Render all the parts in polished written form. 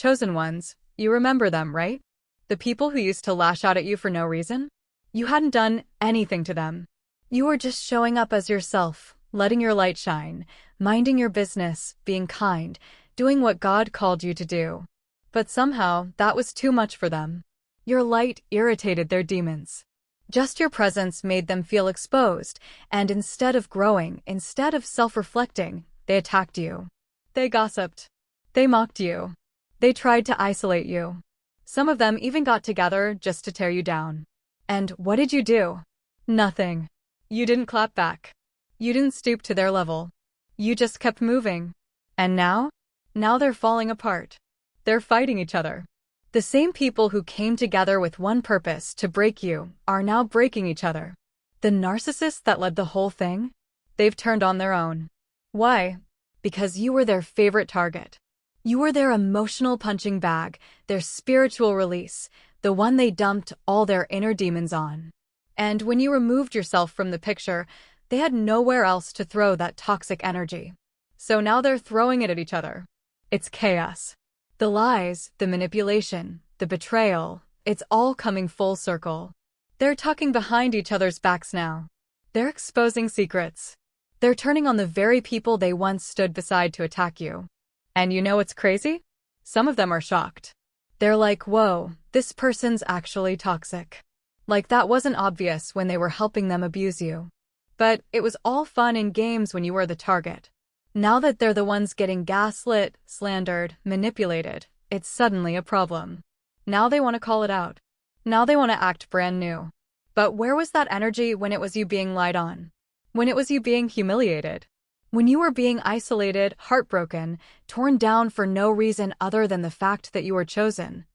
chosen ones, you remember them, right? The people who used to lash out at you for no reason? You hadn't done anything to them. You were just showing up as yourself, letting your light shine, minding your business, being kind, doing what God called you to do. But somehow, that was too much for them. Your light irritated their demons. Just your presence made them feel exposed, and instead of growing, instead of self-reflecting, they attacked you. They gossiped. They mocked you. They tried to isolate you. Some of them even got together just to tear you down. And what did you do? Nothing. You didn't clap back. You didn't stoop to their level. You just kept moving. And now? Now they're falling apart. They're fighting each other. The same people who came together with one purpose to break you are now breaking each other. The narcissists that led the whole thing? They've turned on their own. Why? Because you were their favorite target. You were their emotional punching bag, their spiritual release, the one they dumped all their inner demons on. And when you removed yourself from the picture, they had nowhere else to throw that toxic energy. So now they're throwing it at each other. It's chaos. The lies, the manipulation, the betrayal, it's all coming full circle. They're talking behind each other's backs now. They're exposing secrets. They're turning on the very people they once stood beside to attack you. And you know what's crazy? Some of them are shocked. They're like, whoa, this person's actually toxic. Like that wasn't obvious when they were helping them abuse you. But it was all fun and games when you were the target. Now that they're the ones getting gaslit, slandered, manipulated, it's suddenly a problem. Now they want to call it out. Now they want to act brand new. But where was that energy when it was you being lied on? When it was you being humiliated? When you were being isolated, heartbroken, torn down for no reason other than the fact that you were chosen?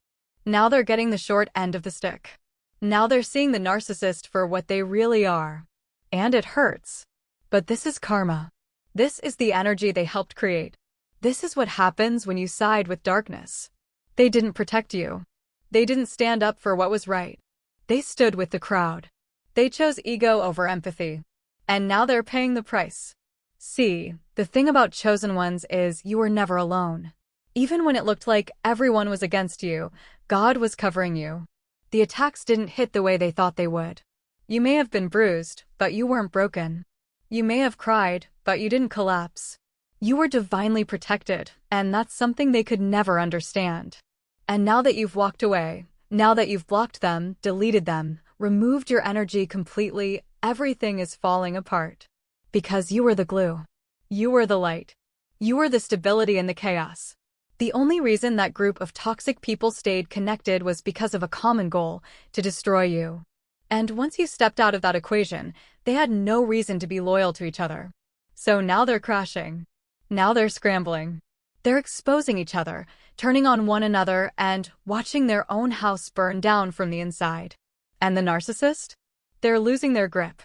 Now they're getting the short end of the stick. Now they're seeing the narcissist for what they really are. And it hurts. But this is karma. This is the energy they helped create. This is what happens when you side with darkness. They didn't protect you. They didn't stand up for what was right. They stood with the crowd. They chose ego over empathy. And now they're paying the price. See, the thing about chosen ones is you were never alone. Even when it looked like everyone was against you, God was covering you. The attacks didn't hit the way they thought they would. You may have been bruised, but you weren't broken. You may have cried, but you didn't collapse. You were divinely protected, and that's something they could never understand. And now that you've walked away, now that you've blocked them, deleted them, removed your energy completely, everything is falling apart. Because you were the glue. You were the light. You were the stability in the chaos. The only reason that group of toxic people stayed connected was because of a common goal, to destroy you. And once you stepped out of that equation, they had no reason to be loyal to each other. So now they're crashing. Now they're scrambling. They're exposing each other, turning on one another, and watching their own house burn down from the inside. And the narcissist? They're losing their grip.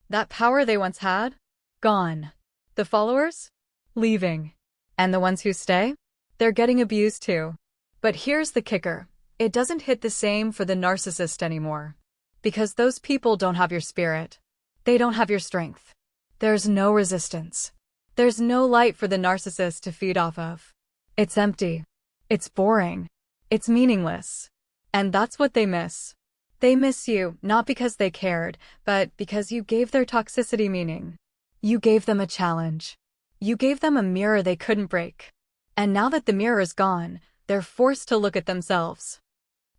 That power they once had? Gone. The followers? Leaving. And the ones who stay? They're getting abused too. But here's the kicker. It doesn't hit the same for the narcissist anymore. Because those people don't have your spirit. They don't have your strength. There's no resistance. There's no light for the narcissist to feed off of. It's empty. It's boring. It's meaningless. And that's what they miss. They miss you, not because they cared, but because you gave their toxicity meaning. You gave them a challenge. You gave them a mirror they couldn't break. And now that the mirror is gone, they're forced to look at themselves.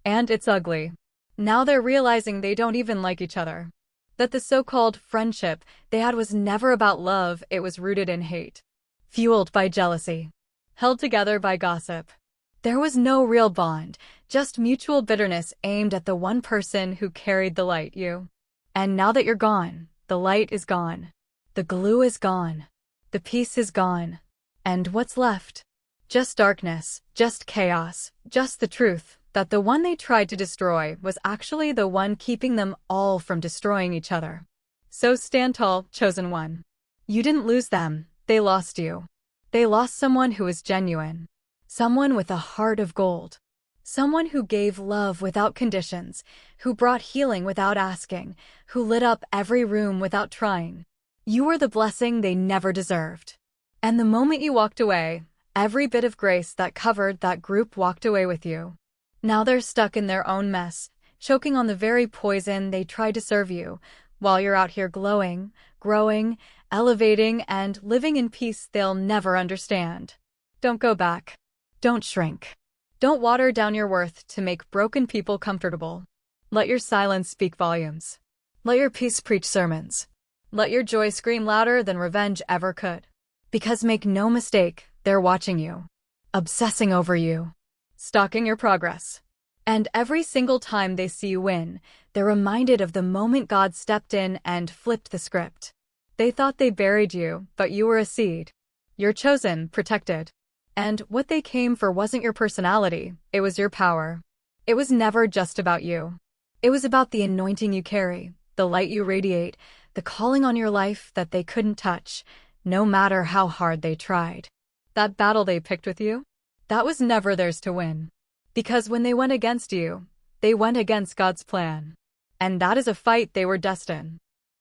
And it's ugly. Now they're realizing they don't even like each other. That the so-called friendship they had was never about love, it was rooted in hate. Fueled by jealousy. Held together by gossip. There was no real bond, just mutual bitterness aimed at the one person who carried the light, you. And now that you're gone, the light is gone. The glue is gone. The peace is gone. And what's left? Just darkness, just chaos, just the truth that the one they tried to destroy was actually the one keeping them all from destroying each other. So stand tall, chosen one. You didn't lose them, they lost you. They lost someone who was genuine. Someone with a heart of gold. Someone who gave love without conditions, who brought healing without asking, who lit up every room without trying. You were the blessing they never deserved. And the moment you walked away, Every bit of grace that covered that group walked away with you. Now they're stuck in their own mess, choking on the very poison they tried to serve you, while you're out here glowing, growing, elevating, and living in peace they'll never understand. Don't go back. Don't shrink. Don't water down your worth to make broken people comfortable. Let your silence speak volumes. Let your peace preach sermons. Let your joy scream louder than revenge ever could. Because make no mistake, they're watching you, obsessing over you, stalking your progress. And every single time they see you win, they're reminded of the moment God stepped in and flipped the script. They thought they buried you, but you were a seed. You're chosen, protected. And what they came for wasn't your personality, it was your power. It was never just about you. It was about the anointing you carry, the light you radiate, the calling on your life that they couldn't touch, no matter how hard they tried. That battle they picked with you? That was never theirs to win. Because when they went against you, they went against God's plan. And that is a fight they were destined